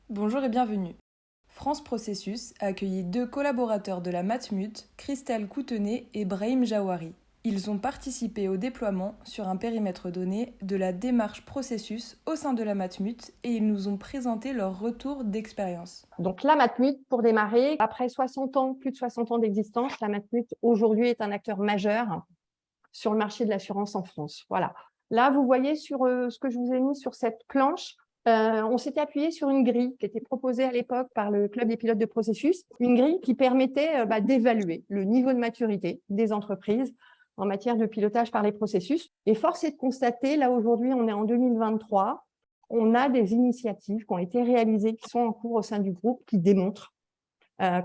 Bonjour et bienvenue. France Processus a accueilli deux collaborateurs de la Matmut, Christelle Coutenet et Brahim Jawari. Ils ont participé au déploiement, sur un périmètre donné, de la démarche Processus au sein de la Matmut et ils nous ont présenté leur retour d'expérience. Donc la Matmut, pour démarrer, après 60 ans, plus de 60 ans d'existence, la Matmut aujourd'hui est un acteur majeur sur le marché de l'assurance en France. Voilà. Là, vous voyez sur ce que je vous ai mis sur cette planche, on s'était appuyé sur une grille qui était proposée à l'époque par le Club des pilotes de processus, une grille qui permettait d'évaluer le niveau de maturité des entreprises en matière de pilotage par les processus. Et force est de constater, là aujourd'hui, on est en 2023, on a des initiatives qui ont été réalisées, qui sont en cours au sein du groupe, qui démontrent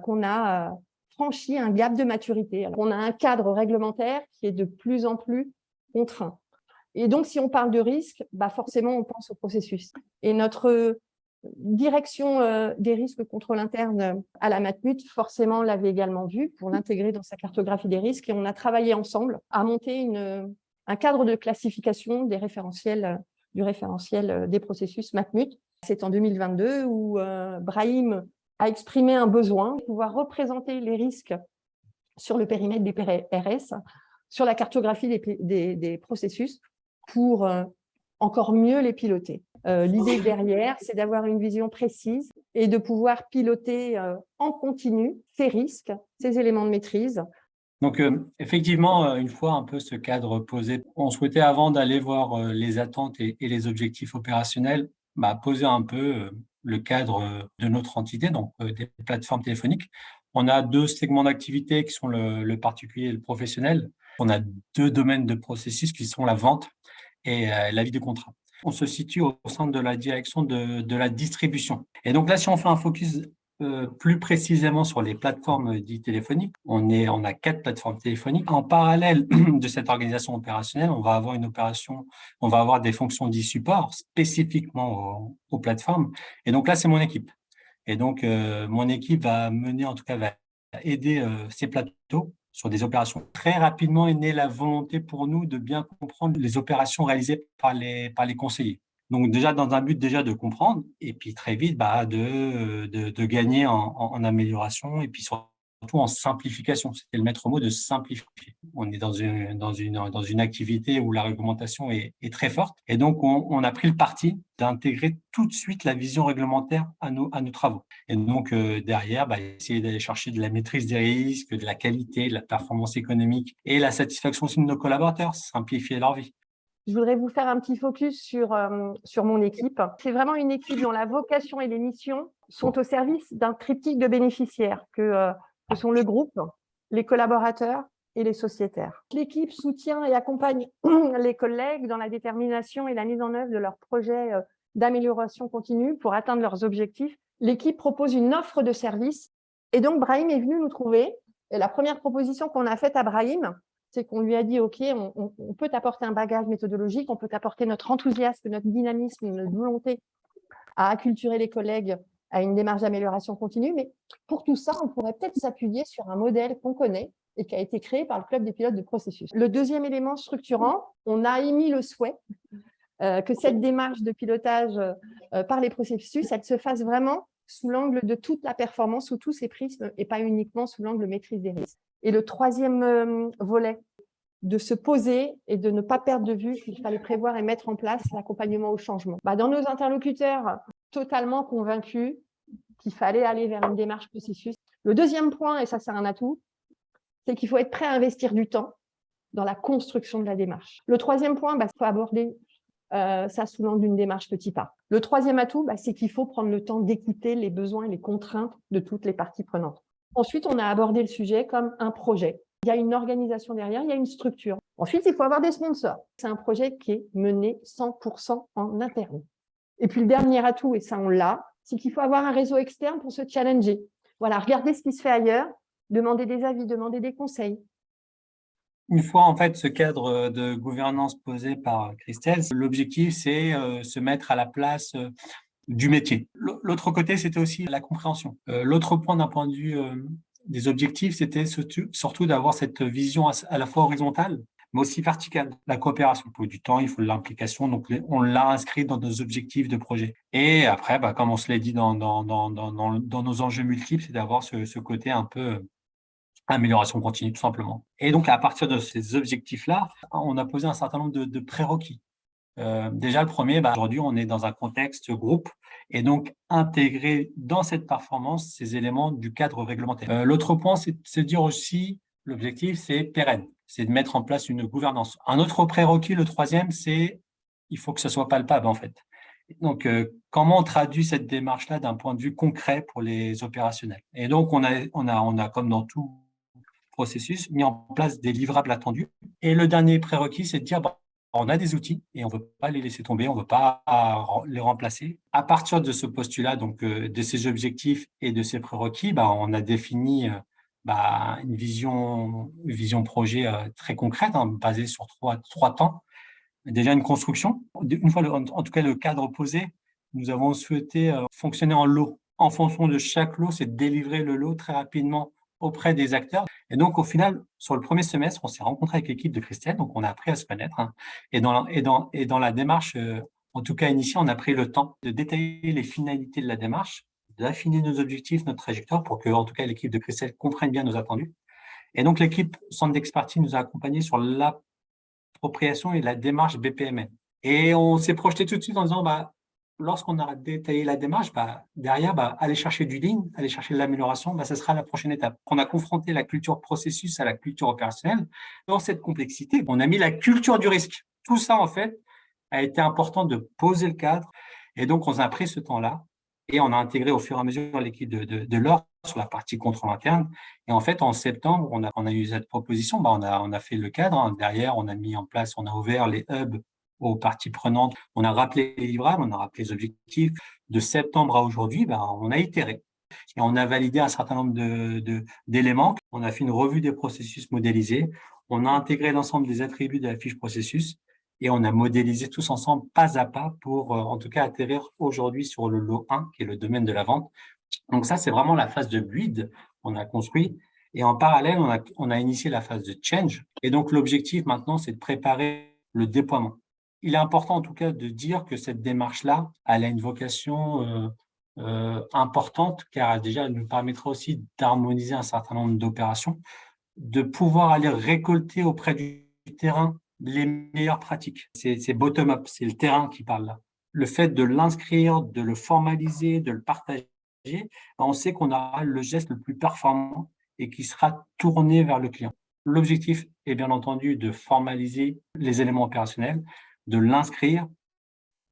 qu'on a franchi un gap de maturité. Alors, on a un cadre réglementaire qui est de plus en plus contraint. Et donc, si on parle de risque, forcément, on pense au processus. Et notre direction des risques contrôle interne à la Matmut, forcément, l'avait également vu pour l'intégrer dans sa cartographie des risques. Et on a travaillé ensemble à monter un cadre de classification des référentiels, du référentiel des processus Matmut. C'est en 2022 où Brahim a exprimé un besoin de pouvoir représenter les risques sur le périmètre des PRS, sur la cartographie des processus pour encore mieux les piloter. L'idée derrière, c'est d'avoir une vision précise et de pouvoir piloter en continu ces risques, ces éléments de maîtrise. Donc, effectivement, une fois un peu ce cadre posé, on souhaitait, avant d'aller voir les attentes et les objectifs opérationnels, poser un peu le cadre de notre entité, donc des plateformes téléphoniques. On a deux segments d'activité qui sont le particulier et le professionnel. On a deux domaines de processus qui sont la vente et la vie de contrat. On se situe au sein de la direction de la distribution. Et donc là, si on fait un focus plus précisément sur les plateformes dites téléphoniques, on a 4 plateformes téléphoniques. En parallèle de cette organisation opérationnelle, on va avoir des fonctions dites support spécifiquement aux plateformes. Et donc là, c'est mon équipe. Et donc, mon équipe va aider ces plateaux sur des opérations. Très rapidement est née la volonté pour nous de bien comprendre les opérations réalisées par les conseillers. Donc déjà, dans un but déjà de comprendre, et puis très vite de gagner en amélioration, et puis surtout en simplification. C'était le maître mot, de simplifier. On est dans une activité où la réglementation est très forte, et donc on a pris le parti d'intégrer tout de suite la vision réglementaire à nos travaux. Et donc derrière, essayer d'aller chercher de la maîtrise des risques, de la qualité, de la performance économique et la satisfaction aussi de nos collaborateurs, simplifier leur vie. Je voudrais vous faire un petit focus sur mon équipe. C'est vraiment une équipe dont la vocation et les missions sont au service d'un triptyque de bénéficiaires que sont le groupe, les collaborateurs et les sociétaires. L'équipe soutient et accompagne les collègues dans la détermination et la mise en œuvre de leurs projets d'amélioration continue pour atteindre leurs objectifs. L'équipe propose une offre de service et donc Brahim est venu nous trouver. Et la première proposition qu'on a faite à Brahim, c'est qu'on lui a dit, OK, on peut t'apporter un bagage méthodologique, on peut t'apporter notre enthousiasme, notre dynamisme, notre volonté à acculturer les collègues à une démarche d'amélioration continue. Mais pour tout ça, on pourrait peut-être s'appuyer sur un modèle qu'on connaît et qui a été créé par le Club des pilotes de processus. Le deuxième élément structurant, on a émis le souhait que cette démarche de pilotage par les processus, elle se fasse vraiment sous l'angle de toute la performance, sous tous ses prismes, et pas uniquement sous l'angle maîtrise des risques. Et le troisième volet, de se poser et de ne pas perdre de vue qu'il fallait prévoir et mettre en place l'accompagnement au changement. Dans nos interlocuteurs totalement convaincus qu'il fallait aller vers une démarche processus. Le deuxième point, et ça c'est un atout, c'est qu'il faut être prêt à investir du temps dans la construction de la démarche. Le troisième point, il faut aborder ça sous l'angle d'une démarche petit pas. Le troisième atout, c'est qu'il faut prendre le temps d'écouter les besoins et les contraintes de toutes les parties prenantes. Ensuite, on a abordé le sujet comme un projet. Il y a une organisation derrière, il y a une structure. Ensuite, il faut avoir des sponsors. C'est un projet qui est mené 100% en interne. Et puis, le dernier atout, et ça on l'a, c'est qu'il faut avoir un réseau externe pour se challenger. Voilà, regardez ce qui se fait ailleurs, demander des avis, demander des conseils. Une fois en fait ce cadre de gouvernance posé par Christelle, l'objectif c'est se mettre à la place du métier. L'autre côté, c'était aussi la compréhension. L'autre point d'un point de vue des objectifs, c'était surtout d'avoir cette vision à la fois horizontale, mais aussi verticale. La coopération, il faut du temps, il faut de l'implication, donc on l'a inscrit dans nos objectifs de projet. Et après, comme on se l'a dit dans nos enjeux multiples, c'est d'avoir ce côté un peu amélioration continue, tout simplement. Et donc, à partir de ces objectifs-là, on a posé un certain nombre de prérequis. Déjà, le premier, aujourd'hui, on est dans un contexte groupe et donc intégrer dans cette performance ces éléments du cadre réglementaire. L'autre point, c'est de se dire aussi, l'objectif, c'est pérenne, c'est de mettre en place une gouvernance. Un autre prérequis, le troisième, c'est il faut que ce soit palpable, en fait. Donc, comment on traduit cette démarche-là d'un point de vue concret pour les opérationnels? Et donc, on a, comme dans tout processus, mis en place des livrables attendus. Et le dernier prérequis, c'est de dire, on a des outils et on ne veut pas les laisser tomber, on ne veut pas les remplacer. À partir de ce postulat, donc de ces objectifs et de ces prérequis, on a défini une vision projet très concrète, basée sur trois temps. Déjà une construction. Une fois, en tout cas, le cadre posé, nous avons souhaité fonctionner en lot. En fonction de chaque lot, c'est de délivrer le lot très rapidement auprès des acteurs. Et donc, au final, sur le premier semestre, on s'est rencontré avec l'équipe de Christelle, donc on a appris à se connaître. Et dans la démarche, en tout cas initiée, on a pris le temps de détailler les finalités de la démarche, d'affiner nos objectifs, notre trajectoire, pour que, en tout cas, l'équipe de Christelle comprenne bien nos attendus. Et donc, l'équipe Centre d'expertise nous a accompagnés sur l'appropriation et la démarche BPMN. Et on s'est projeté tout de suite en disant, lorsqu'on a détaillé la démarche, derrière, aller chercher du lean, aller chercher de l'amélioration, ce sera la prochaine étape. On a confronté la culture processus à la culture opérationnelle. Dans cette complexité, on a mis la culture du risque. Tout ça, en fait, a été important de poser le cadre. Et donc, on a pris ce temps-là et on a intégré au fur et à mesure l'équipe de l'OR sur la partie contrôle interne. Et en fait, en septembre, on a eu cette proposition. On a fait le cadre. Derrière, on a mis en place, on a ouvert les hubs aux parties prenantes. On a rappelé les livrables, on a rappelé les objectifs. De septembre à aujourd'hui, on a itéré. Et on a validé un certain nombre d'éléments. On a fait une revue des processus modélisés. On a intégré l'ensemble des attributs de la fiche processus et on a modélisé tous ensemble pas à pas pour, en tout cas, atterrir aujourd'hui sur le lot 1, qui est le domaine de la vente. Donc ça, c'est vraiment la phase de build qu'on a construit. Et en parallèle, on a initié la phase de change. Et donc, l'objectif maintenant, c'est de préparer le déploiement. Il est important, en tout cas, de dire que cette démarche-là, elle a une vocation importante, car déjà, elle nous permettra aussi d'harmoniser un certain nombre d'opérations, de pouvoir aller récolter auprès du terrain les meilleures pratiques. C'est bottom-up, c'est le terrain qui parle là. Le fait de l'inscrire, de le formaliser, de le partager, on sait qu'on aura le geste le plus performant et qui sera tourné vers le client. L'objectif est bien entendu de formaliser les éléments opérationnels, de l'inscrire,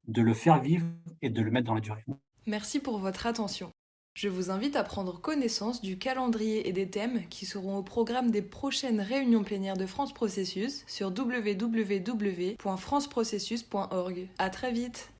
de le faire vivre et de le mettre dans la durée. Merci pour votre attention. Je vous invite à prendre connaissance du calendrier et des thèmes qui seront au programme des prochaines réunions plénières de France Processus sur www.franceprocessus.org. À très vite!